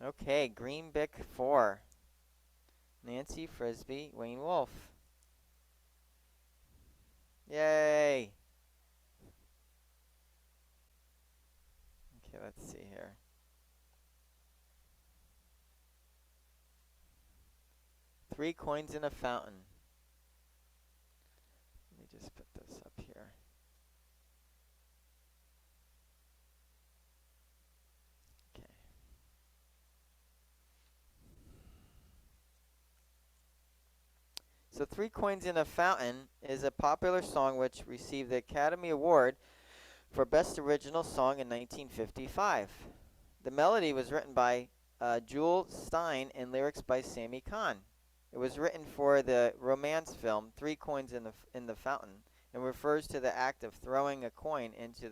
Okay, Green Bick 4. Nancy Frisbee, Wayne Wolf. Yay! Okay, let's see here. Three coins in a fountain. Let me just put this up here. Okay. So Three Coins in a Fountain is a popular song which received the Academy Award for Best Original Song in 1955. The melody was written by Jewel Stein and lyrics by Sammy Kahn. It was written for the romance film Three Coins in the Fountain and refers to the act of throwing a coin into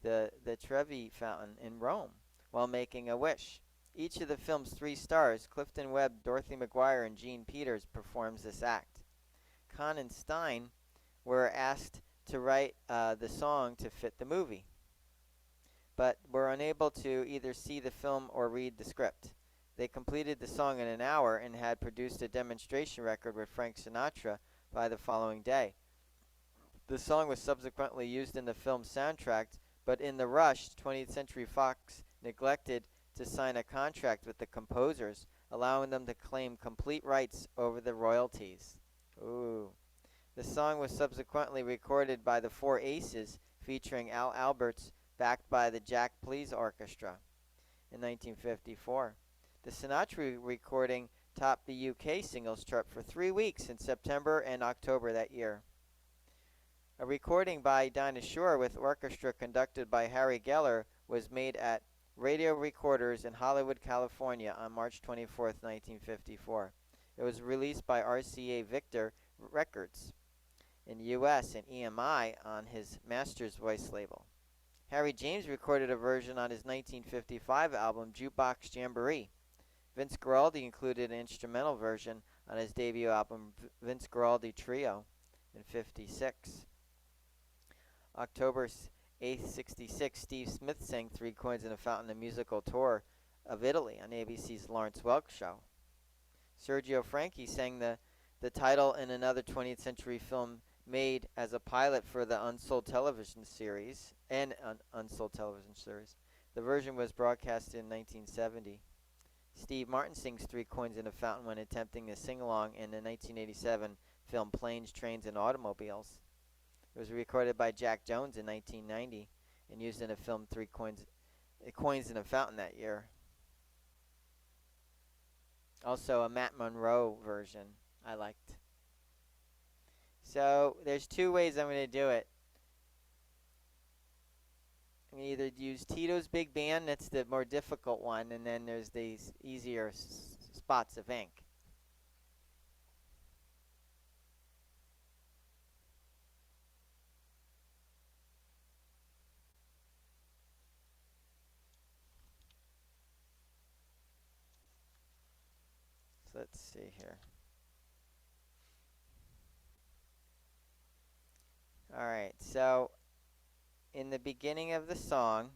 the Trevi Fountain in Rome while making a wish. Each of the film's three stars, Clifton Webb, Dorothy McGuire, and Jean Peters, performs this act. Kahn and Stein were asked to write the song to fit the movie, but were unable to either see the film or read the script. They completed the song in an hour and had produced a demonstration record with Frank Sinatra by the following day. The song was subsequently used in the film's soundtrack, but in the rush, 20th Century Fox neglected to sign a contract with the composers, allowing them to claim complete rights over the royalties. Ooh. The song was subsequently recorded by the Four Aces, featuring Al Alberts, backed by the Jack Please Orchestra, in 1954. The Sinatra recording topped the UK singles chart for 3 weeks in September and October that year. A recording by Dinah Shore with orchestra conducted by Harry Geller was made at Radio Recorders in Hollywood, California on March 24, 1954. It was released by RCA Victor Records in the U.S. and EMI on his Master's Voice label. Harry James recorded a version on his 1955 album Jukebox Jamboree. Vince Guaraldi included an instrumental version on his debut album Vince Guaraldi Trio in '56. October 8th, '66, Steve Smith sang Three Coins in a Fountain, a musical tour of Italy on ABC's Lawrence Welk Show. Sergio Franchi sang the title in another 20th century film made as a pilot for the Unsold television series. The version was broadcast in 1970. Steve Martin sings Three Coins in a Fountain when attempting to sing along in the 1987 film Planes, Trains, and Automobiles. It was recorded by Jack Jones in 1990 and used in the film Coins in a Fountain that year. Also a Matt Monroe version I liked. So there's two ways I'm going to do it. I'm going to either use Tito's Big Band, that's the more difficult one, and then there's these easier spots of ink. So let's see here. Alright, so in the beginning of the song,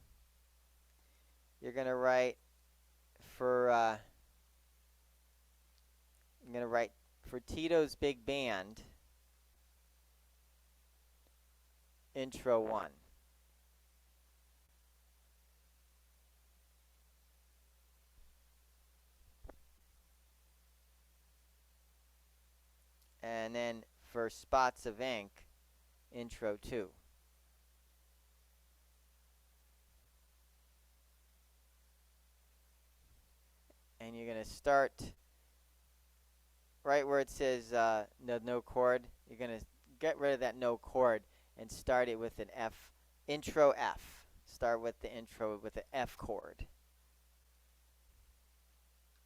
you're going to write for Tito's Big Band, intro 1. And then for Spots of Ink, intro 2. And you're going to start right where it says no chord. You're going to get rid of that no chord and start it with an F, intro F. Start with the intro with the F chord.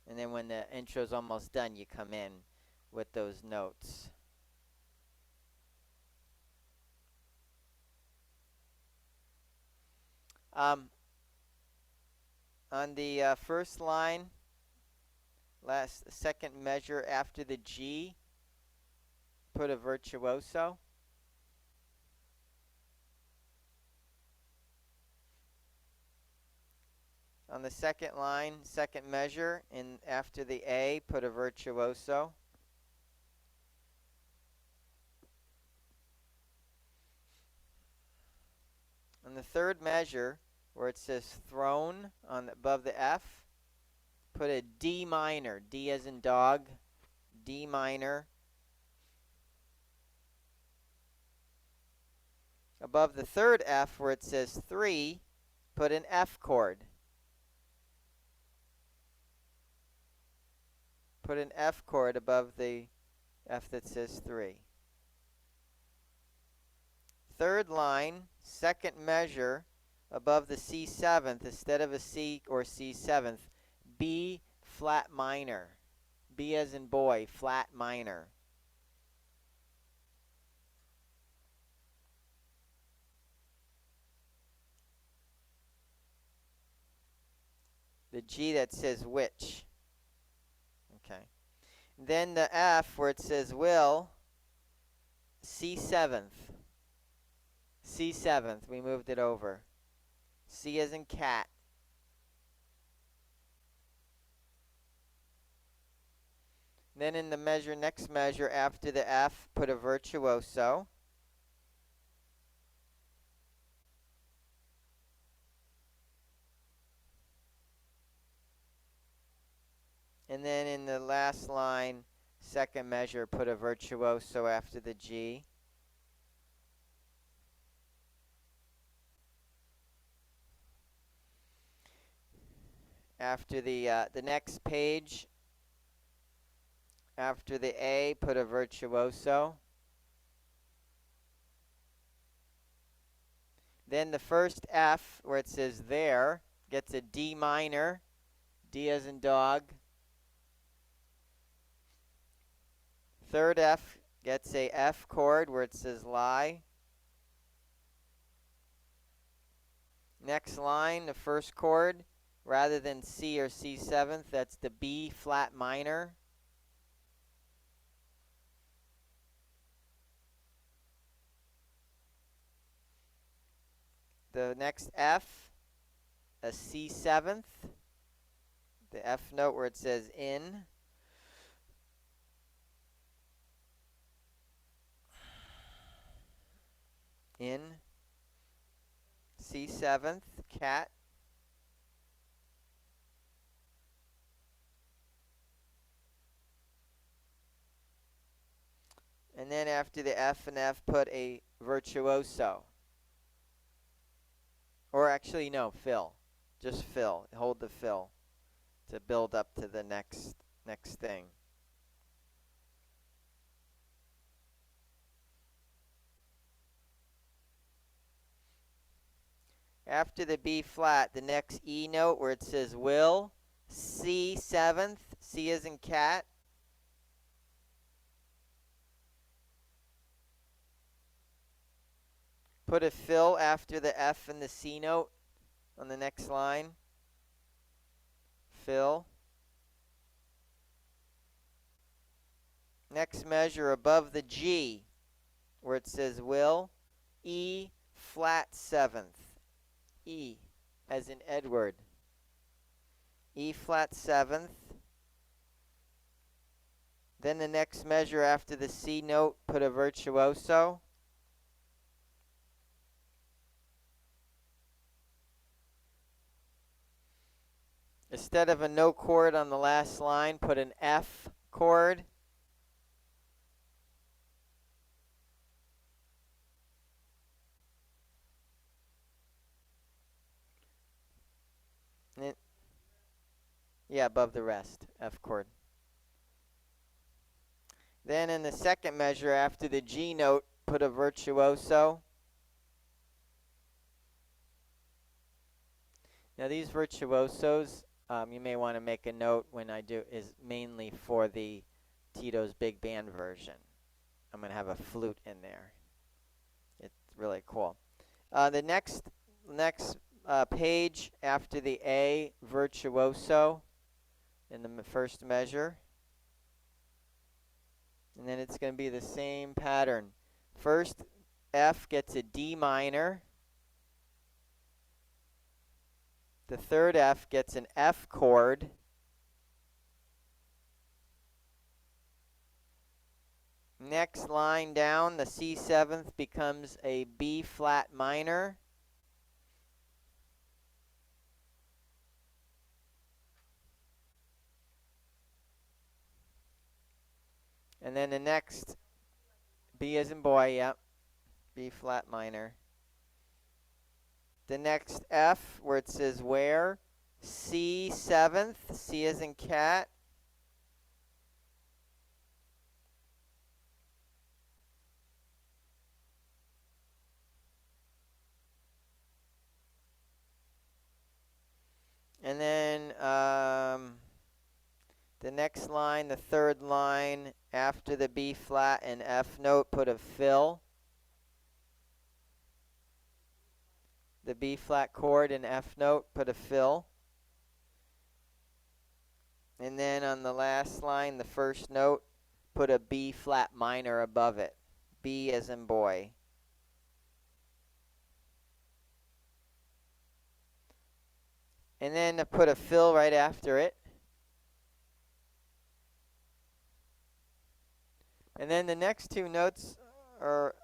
And then when the intro's almost done, you come in with those notes. On the first line, second measure after the G, put a virtuoso. On the second line, second measure, and after the A, put a virtuoso. On the third measure, where it says throne above the F, put a D minor, D as in dog, D minor. Above the third F, where it says 3, put an F chord. Put an F chord above the F that says 3. Third line, second measure, above the C seventh, instead of a C or C seventh, B flat minor. B as in boy, flat minor. The G that says which. Okay. Then the F where it says will, C seventh. C seventh, we moved it over. C as in cat. Then in the measure, next measure after the F, put a virtuoso. And then in the last line, second measure, put a virtuoso after the G. After the next page, after the A, put a virtuoso. Then the first F, where it says there, gets a D minor, D as in dog. Third F gets a F chord where it says lie. Next line, the first chord, rather than C or C seventh, that's the B flat minor. The next F, a C seventh. The F note where it says in. In. C seventh, cat. And then after the F and F, put a virtuoso. Or actually, no, fill. Just fill. Hold the fill to build up to the next thing. After the B flat, the next E note where it says will, C seventh, C as in cat. Put a fill after the F and the C note on the next line. Fill. Next measure above the G where it says will, E flat seventh. E as in Edward. E flat seventh. Then the next measure after the C note, put a virtuoso. Instead of a no chord on the last line, put an F chord. Yeah, above the rest, F chord. Then in the second measure after the G note, put a virtuoso. Now these virtuosos, you may want to make a note when I do, is mainly for the Tito's Big Band version. I'm going to have a flute in there. It's really cool. The next page after the A, virtuoso in the first measure. And then it's going to be the same pattern. First, F gets a D minor. The third F gets an F chord. Next line down, the C7th becomes a B flat minor. And then the next, B as in boy, yep, B flat minor. The next F, where it says where, C7th, C as in cat. And then the next line, the third line, after the B flat and F note, put a fill. The B flat chord and F note, put a fill. And then on the last line, the first note, put a B flat minor above it. B as in boy. And then put a fill right after it. And then the next two notes are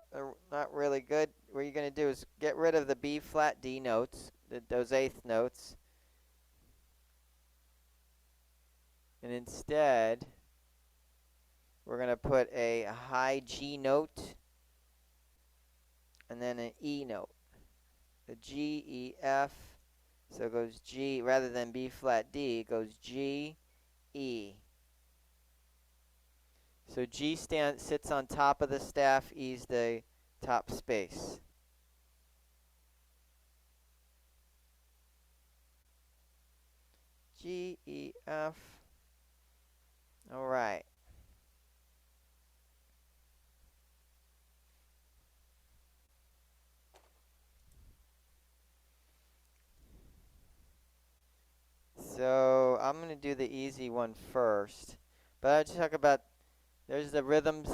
not really good. What you're going to do is get rid of the B flat D notes, those eighth notes. And instead, we're going to put a high G note and then an E note. The G, E, F. So it goes G, rather than B flat D, it goes G, E. So G sits on top of the staff, E's the top space. G, E, F. All right. So I'm going to do the easy one first. But I'll just talk about, there's the rhythms.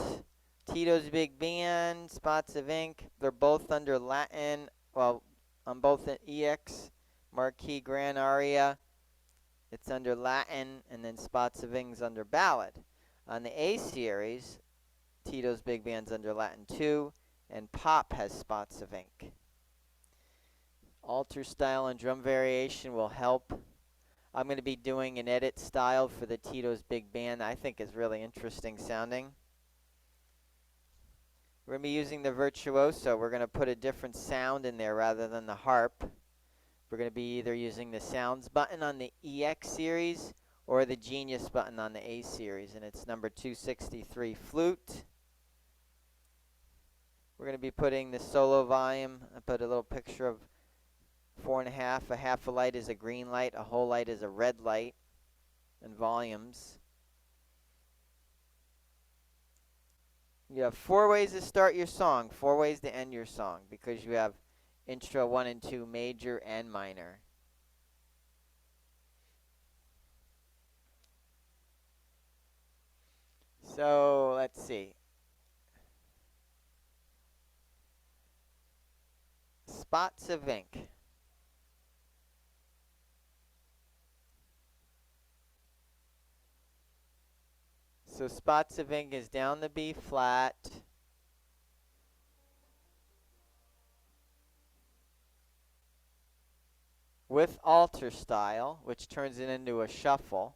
Tito's Big Band, Spots of Ink. They're both under Latin. Well, on both an EX, Marquis Grand Aria. It's under Latin, and then Spots of Ink's under Ballad. On the A series, Tito's Big Band's under Latin too, and Pop has Spots of Ink. Alter style and drum variation will help. I'm going to be doing an edit style for the Tito's Big Band I think is really interesting sounding. We're going to be using the Virtuoso. We're going to put a different sound in there rather than the harp. We're going to be either using the Sounds button on the EX series or the Genius button on the A series, and it's number 263 flute. We're going to be putting the solo volume. I put a little picture of 4.5. A half a light is a green light, a whole light is a red light, and volumes. You have 4 ways to start your song, 4 ways to end your song, because you have intro 1 and 2, major and minor. So let's see. Spots of Ink. So Spots of Ink is down the B flat. With alter style, which turns it into a shuffle.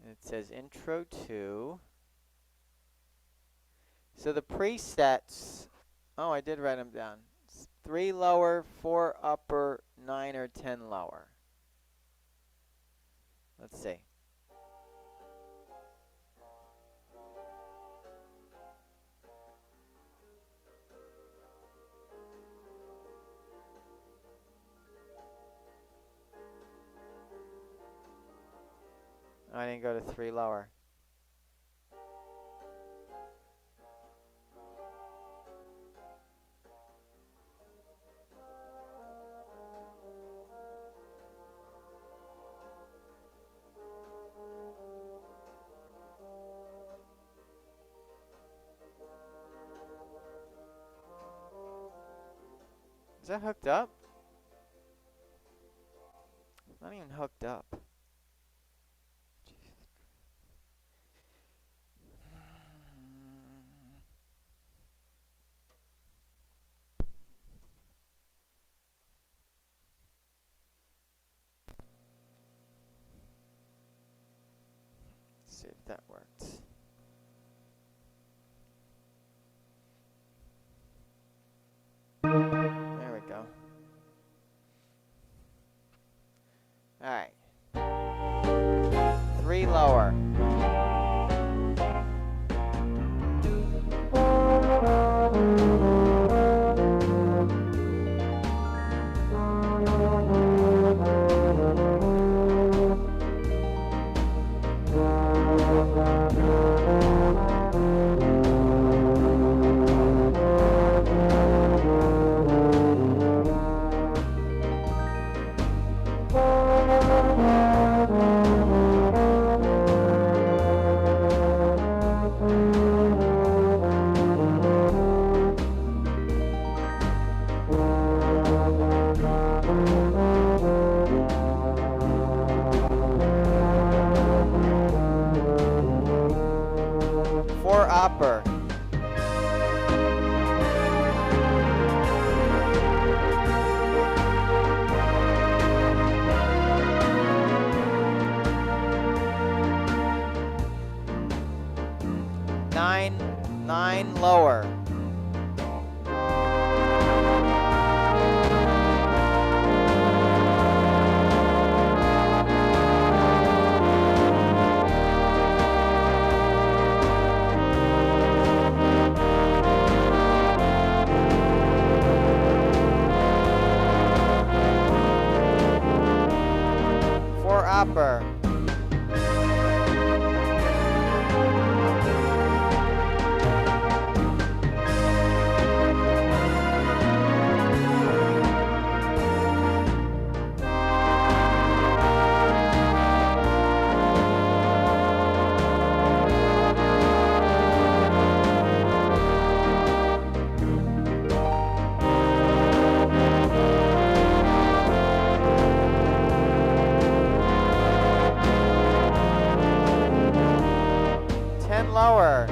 And it says intro 2. So the presets, oh, I did write them down. 3 lower, 4 upper, 9 or 10 lower. Let's see. I didn't go to 3 lower. that hooked up? Not even hooked up. See if that worked. There we go. Alright. 3 lower. Upper. Nine lower. Upper. Lower.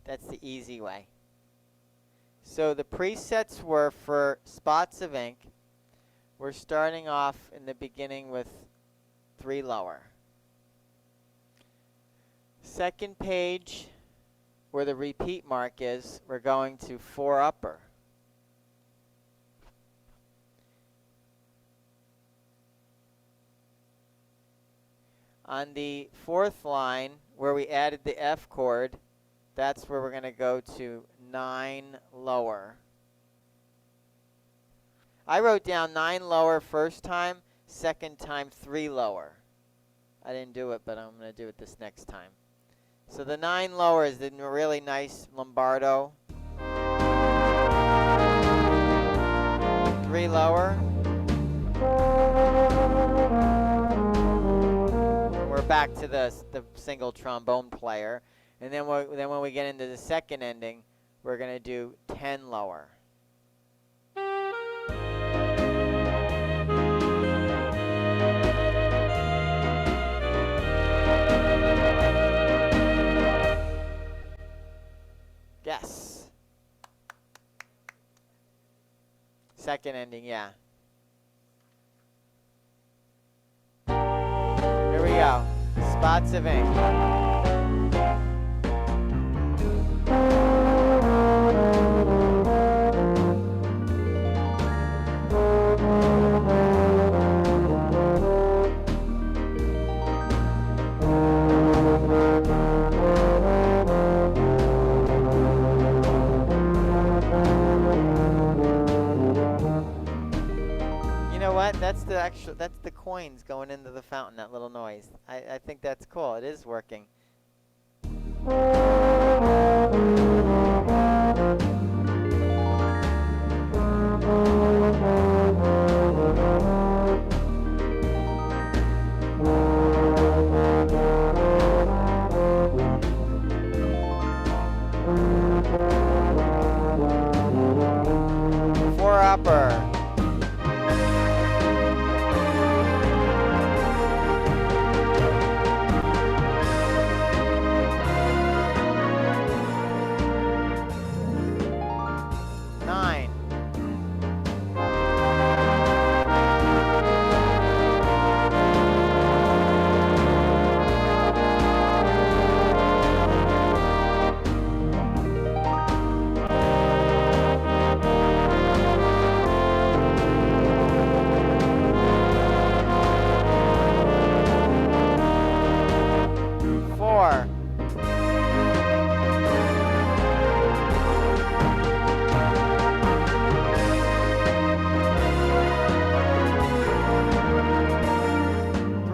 That's the easy way. So the presets were for spots of ink. We're starting off in the beginning with 3 lower. Second page, where the repeat mark is, we're going to 4 upper. On the 4th line, where we added the F chord, that's where we're going to go to 9 lower. I wrote down 9 lower first time, second time 3 lower. I didn't do it, but I'm going to do it this next time. So the 9 lower is the really nice Lombardo. 3 lower. And we're back to the single trombone player. And then when we get into the second ending, we're going to do 10 lower. Yes. Second ending, yeah. Here we go. Spots of ink. That's the coins going into the fountain, that little noise. I think that's cool. It is working.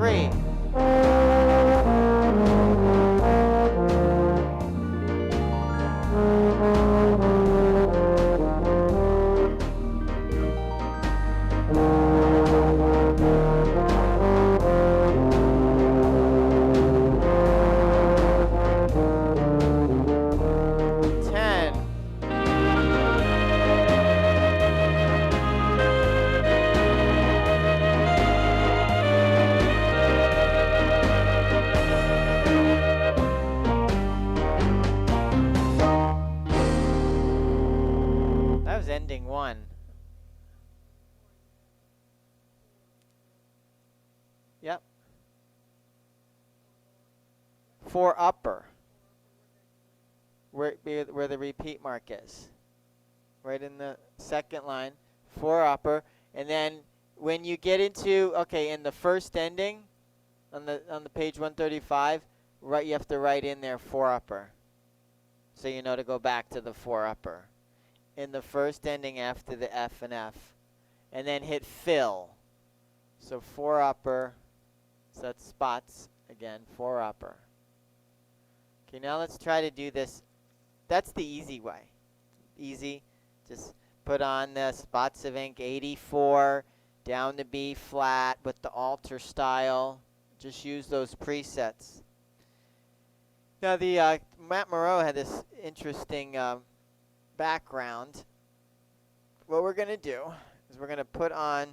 3. That was ending 1. Yep. 4 upper. Where the repeat mark is. Right in the second line. 4 upper. And then when you get into, okay, in the first ending, on the page 135, right, you have to write in there 4 upper. So you know to go back to the 4 upper. In the first ending after the F and F. And then hit fill. So 4 upper. So that's spots again, 4 upper. Okay, now let's try to do this. That's the easy way. Easy. Just put on the spots of ink 84 down to B flat with the alter style. Just use those presets. Now the Matt Moreau had this interesting background. What we're going to do is we're going to put on,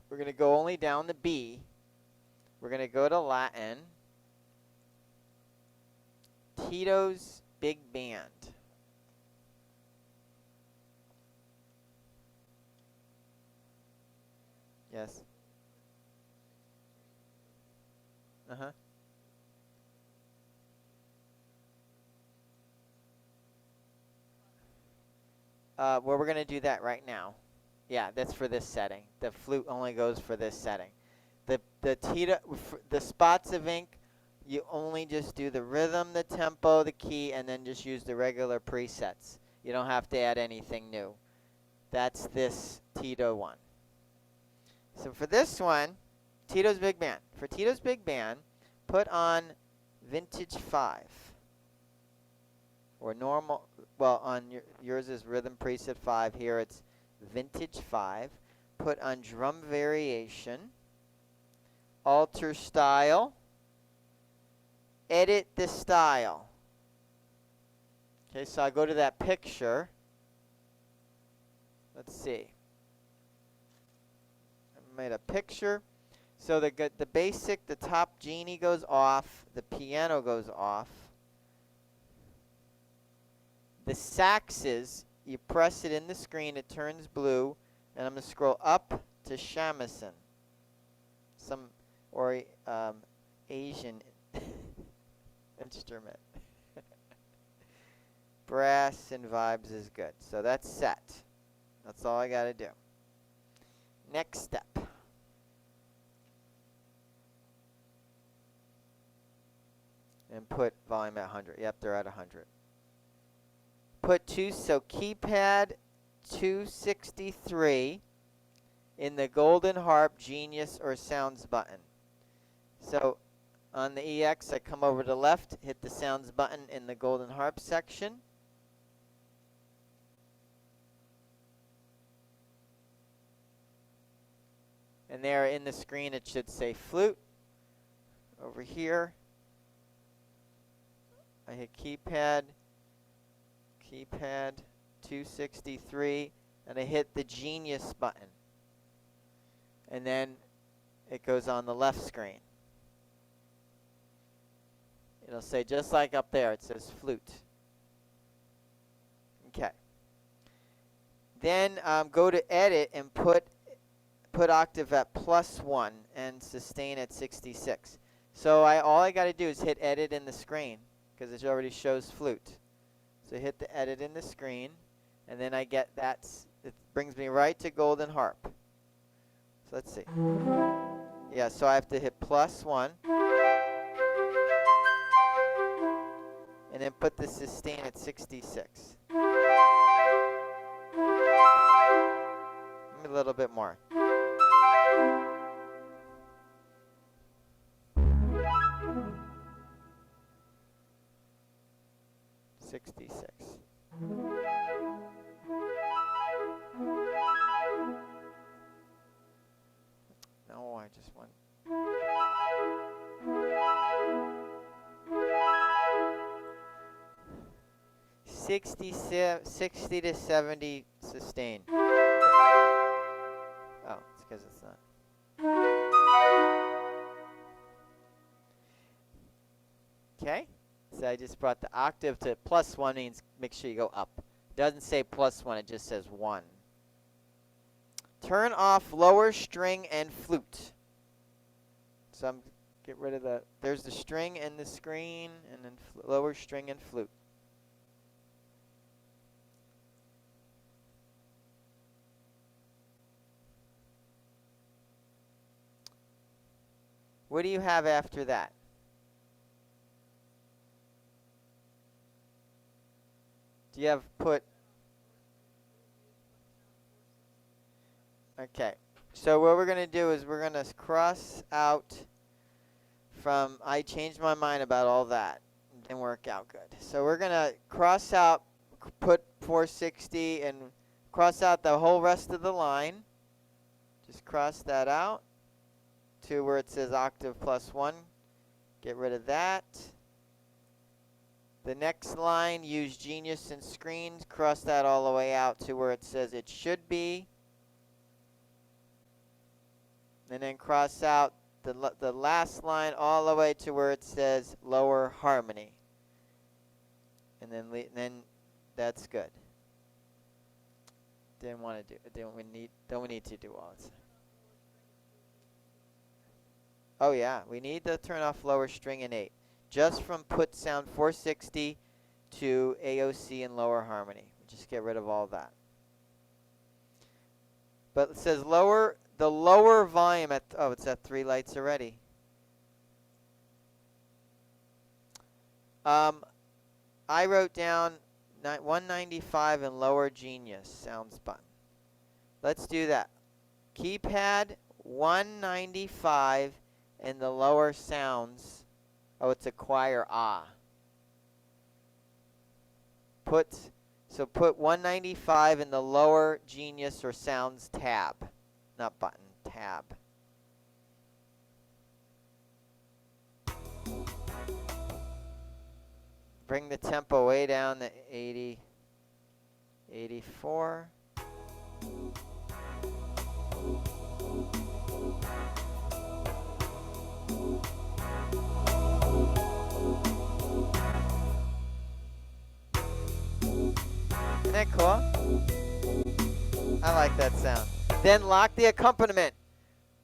we're going to go only down to B. We're going to go to Latin. Tito's Big Band. Yes. Uh-huh. Well, we're going to do that right now. Yeah, that's for this setting. The flute only goes for this setting. The spots of ink, you only just do the rhythm, the tempo, the key, and then just use the regular presets. You don't have to add anything new. That's this Tito one. So for this one, Tito's Big Band. For Tito's Big Band, put on Vintage 5. Or normal, well, on yours is Rhythm Preset 5. Here it's Vintage 5. Put on Drum Variation. Alter Style. Edit the style. Okay, so I go to that picture. Let's see. I made a picture. So the basic, the top genie goes off. The piano goes off. The saxes, you press it in the screen, it turns blue, and I'm going to scroll up to shamisen, or Asian instrument. Brass and vibes is good. So that's set. That's all I got to do. Next step. And put volume at 100. Yep, they're at 100. Put keypad 263 in the golden harp, genius, or sounds button. So on the EX, I come over to the left, hit the sounds button in the golden harp section. And there in the screen, it should say flute. Over here, I hit keypad 263, and I hit the Genius button. And then it goes on the left screen. It'll say, just like up there, it says flute. Okay. Then go to edit and put octave at +1 and sustain at 66. So all I got to do is hit edit in the screen, because it already shows flute. So hit the edit in the screen, and then I get it brings me right to golden harp. So let's see. Yeah, so I have to hit +1, and then put the sustain at 66. A little bit more. 60 to 70 sustain. Oh, it's because it's not. Okay, so I just brought the octave to +1 means make sure you go up. It doesn't say +1, it just says 1. Turn off lower string and flute. So I'm get rid of the, there's the string and the screen, and then lower string and flute. What do you have after that? Do you have put? Okay. So what we're going to do is we're going to cross out from, I changed my mind about all that. It didn't work out good. So we're going to cross out, put 460, and cross out the whole rest of the line. Just cross that out to where it says octave +1. Get rid of that. The next line, use Genius and Screens. Cross that all the way out to where it says it should be. And then cross out the last line all the way to where it says lower harmony. And then that's good. Didn't want to do. Don't we need to do all this? Oh yeah, we need to turn off lower string and 8. Just from put sound 460 to AOC and lower harmony. Just get rid of all that. But it says the lower volume at, oh, it's at 3 lights already. I wrote down 195 and lower Genius sounds button. Let's do that. Keypad 195 and the lower sounds. Oh, it's acquire ah. Put 195 in the lower Genius or sounds tab. Not button, tab. Bring the tempo way down to 80, 84. Isn't that cool? I like that sound. Then lock the accompaniment.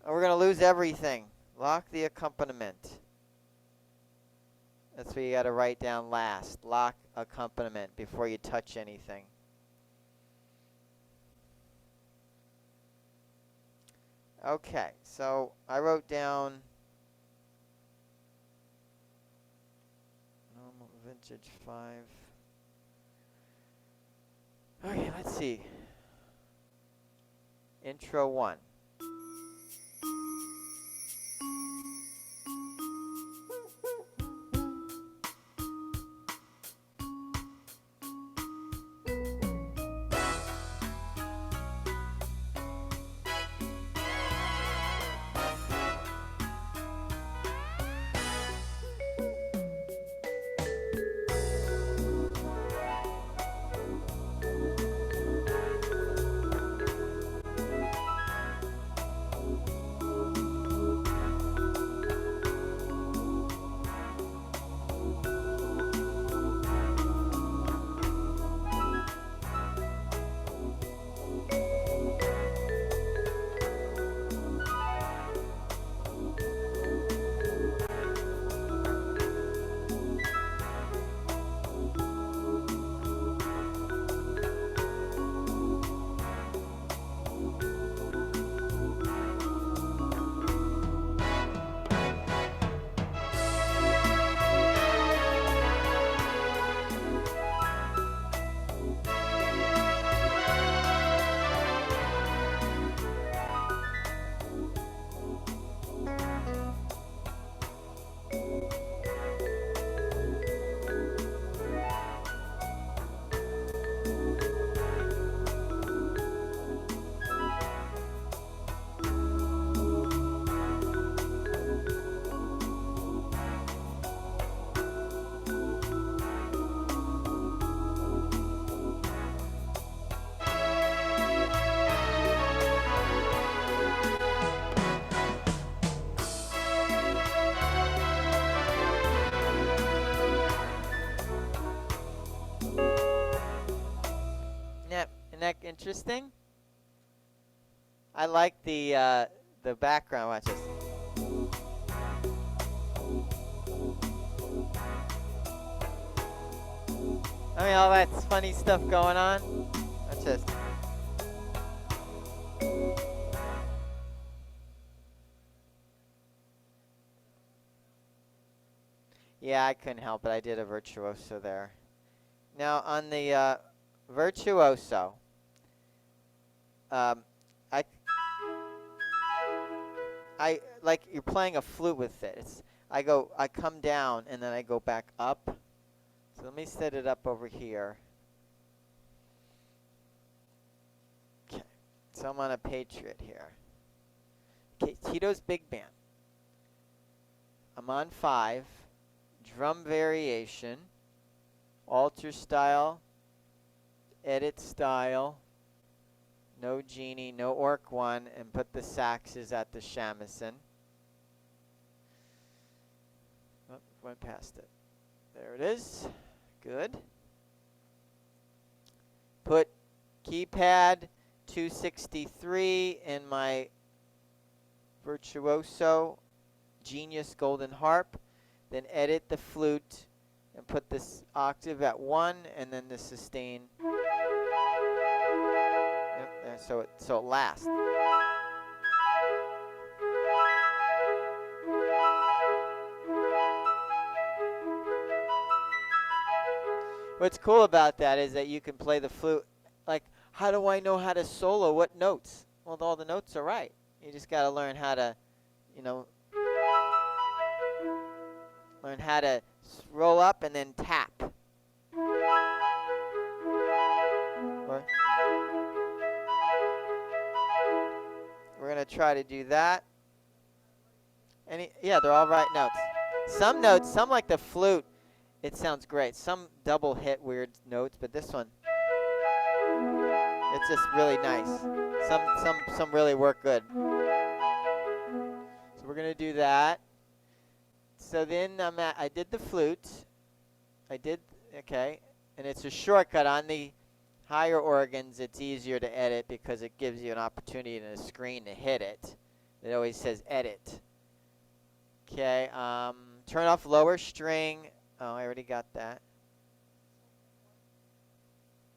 Or we're going to lose everything. Lock the accompaniment. That's what you got to write down last. Lock accompaniment before you touch anything. Okay, so I wrote down normal vintage 5. Okay, let's see. Intro 1. interesting? I like the background. Watch this. I mean, all that funny stuff going on. Watch this. Yeah, I couldn't help it. I did a virtuoso there. Now on the virtuoso, I like you're playing a flute with it. I come down and then I go back up. So let me set it up over here. Okay, so I'm on a Patriot here. Okay, Tito's Big Band. I'm on 5. Drum variation. Alter style. Edit style. No genie, no orc 1, and put the saxes at the shamisen. Oh, went past it. There it is. Good. Put keypad 263 in my virtuoso genius golden harp. Then edit the flute and put this octave at 1 and then the sustain. Yep, there, so it lasts. What's cool about that is that you can play the flute. Like, how do I know how to solo? What notes? Well, all the notes are right. You just got to learn how to, learn how to roll up and then tap. We're going to try to do that. Yeah, they're all right notes. Some notes, some like the flute, it sounds great. Some double hit weird notes, but this one, it's just really nice. Some really work good. So we're gonna do that. So then I did the flute. Okay, and it's a shortcut on the higher organs. It's easier to edit because it gives you an opportunity in a screen to hit it. It always says edit. Okay, turn off lower string. Oh, I already got that.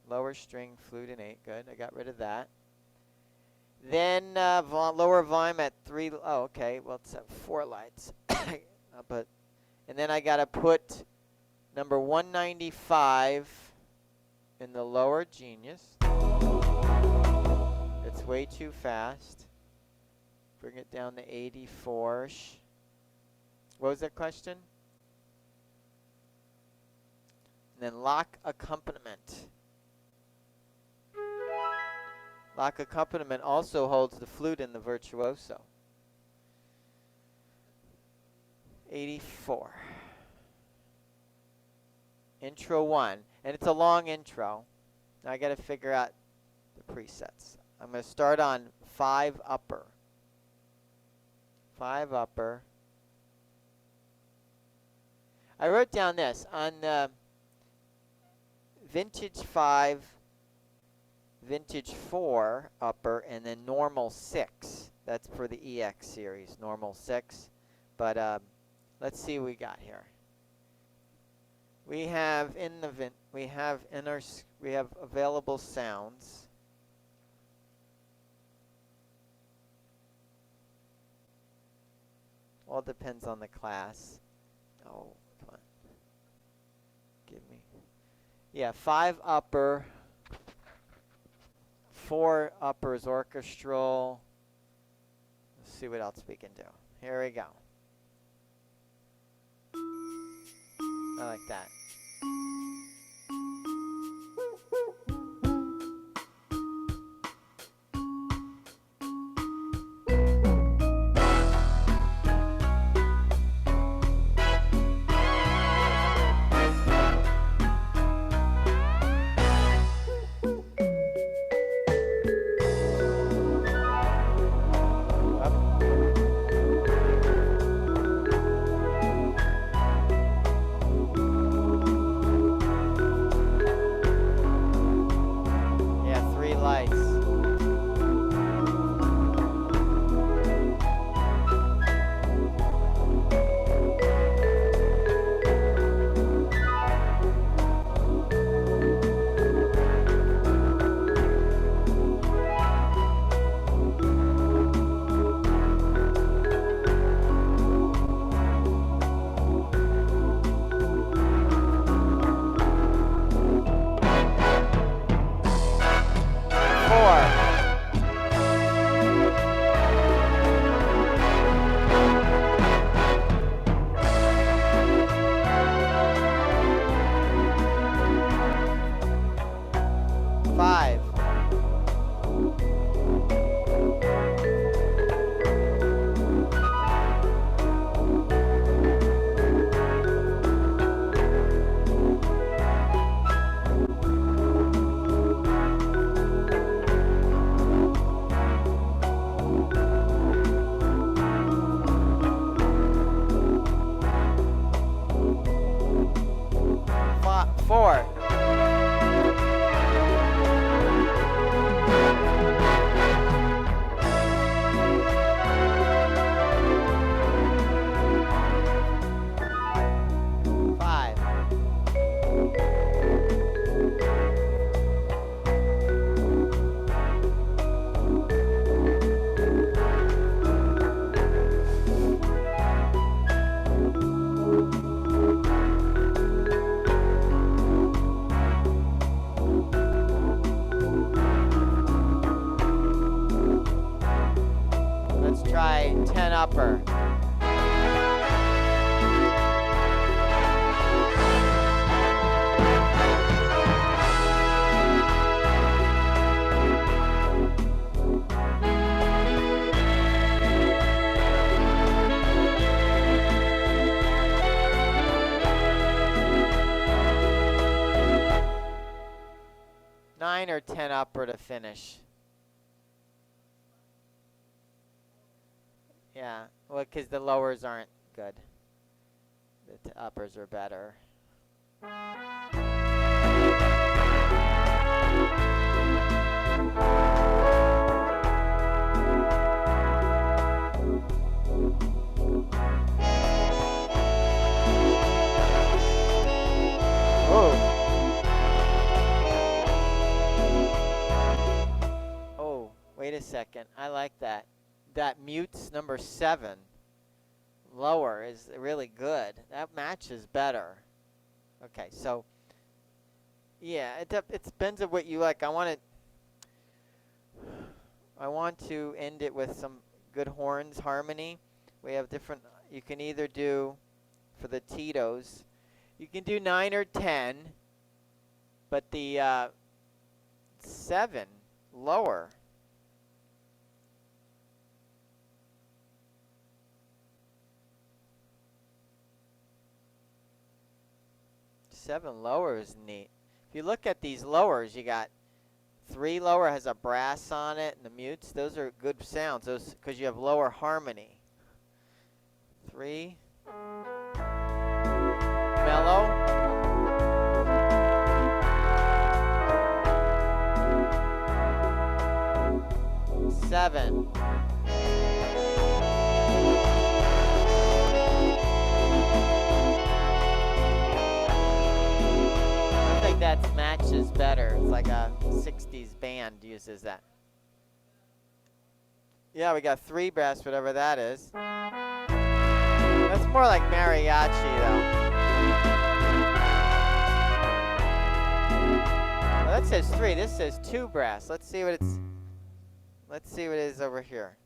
Lower string, flute and 8. Good, I got rid of that. Then lower volume at 3. Oh, okay. Well, it's at 4 lights. And then I got to put number 195 in the lower genius. It's way too fast. Bring it down to 84-ish. What was that question? And then lock accompaniment. Lock accompaniment also holds the flute in the virtuoso. 84. Intro 1. And it's a long intro. Now I got to figure out the presets. I'm going to start on 5 upper. 5 upper. I wrote down this. On Vintage 5, Vintage 4 upper, and then Normal 6. That's for the EX series, Normal 6. But let's see what we got here. We have we have available sounds. All depends on the class. Oh, come on. Give me. Yeah, 5 upper. 4 upper is orchestral. Let's see what else we can do. Here we go. I like that. 4. Try 10 upper. Nine or 10 upper to finish. Yeah, well, because the lowers aren't good. The uppers are better. Oh, wait a second. I like that. That mutes number 7 lower is really good. That matches better. Okay, so yeah, it depends on what you like. I want to end it with some good horns harmony. We have different. You can either do for the Tito's. You can do 9 or 10, but the 7 lower. Seven lower is neat. If you look at these lowers, you got 3 lower has a brass on it, and the mutes. Those are good sounds. Those because you have lower harmony. 3 mellow. 7. That matches better. It's like a 60s band uses that. Yeah, we got 3 brass, whatever that is. That's more like mariachi, though. Well, that says 3. This says 2 brass. Let's see what it is over here.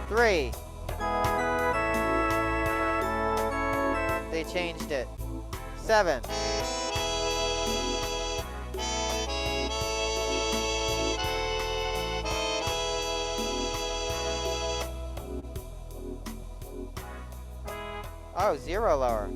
3. They changed it. 7. Oh, 0 lower.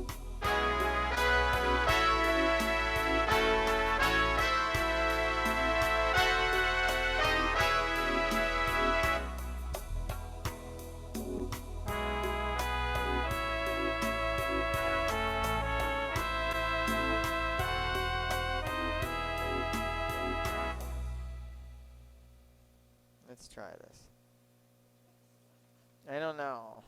Let's try this. I don't know.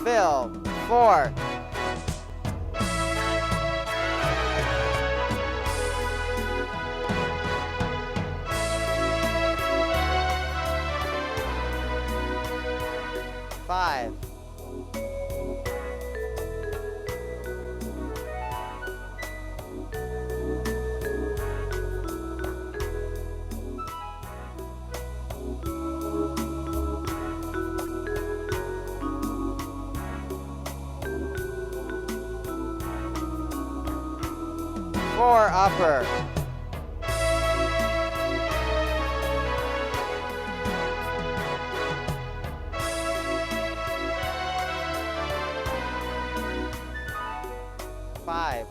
Phil. 4. Five. 4 upper. 5.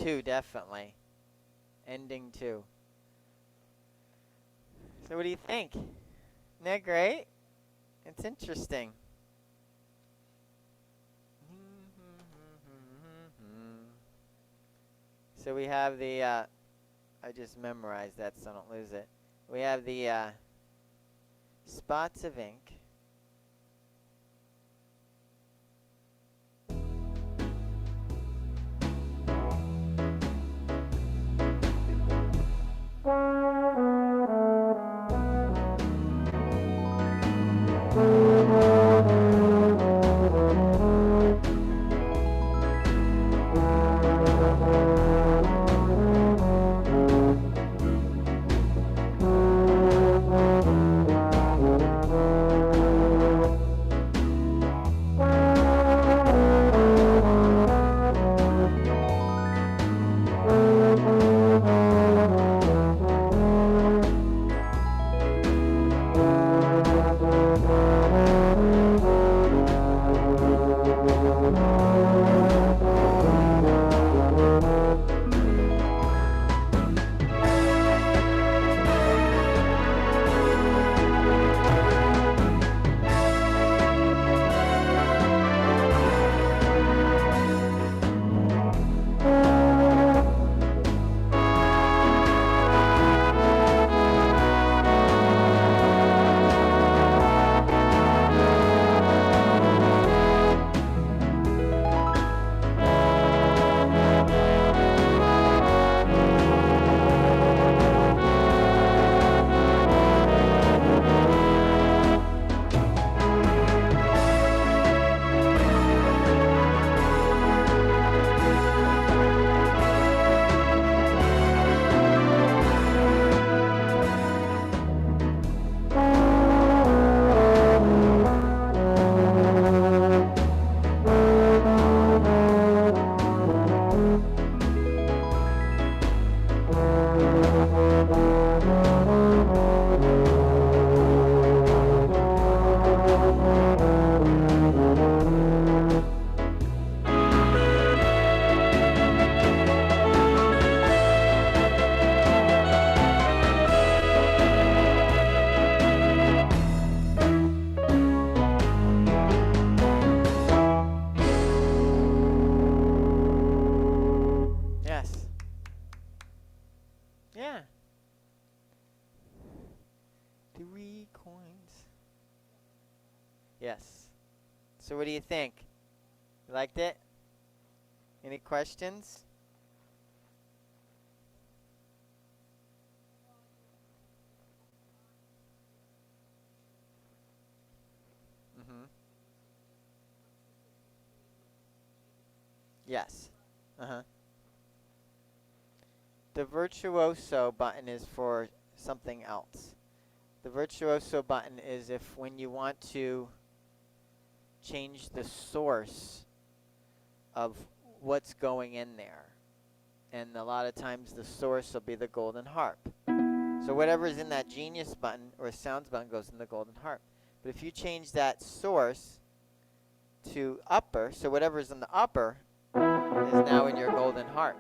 2, definitely. Ending 2. So what do you think? Isn't that great? It's interesting. So we have the, I just memorized that so I don't lose it. We have the spots of ink. Yes. Yeah. 3 coins. Yes. So what do you think? You liked it? Any questions? Yes. Uh-huh. The virtuoso button is for something else. The virtuoso button is if when you want to change the source of what's going in there. And a lot of times the source will be the golden harp. So whatever's in that genius button or sounds button goes in the golden harp. But if you change that source to upper, so whatever's in the upper is now in your golden harp.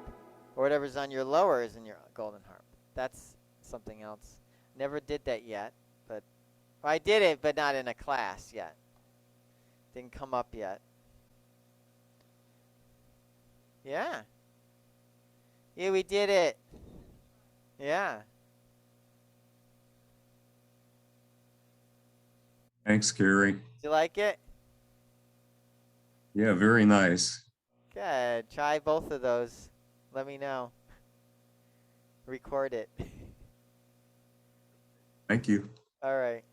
Or whatever's on your lower is in your golden harp. That's something else. Never did that yet, but well, I did it, but not in a class yet. Didn't come up yet. Yeah. Yeah, we did it. Yeah. Thanks, Cary. Did you like it? Yeah, very nice. Good. Try both of those. Let me know. Record it. Thank you. All right.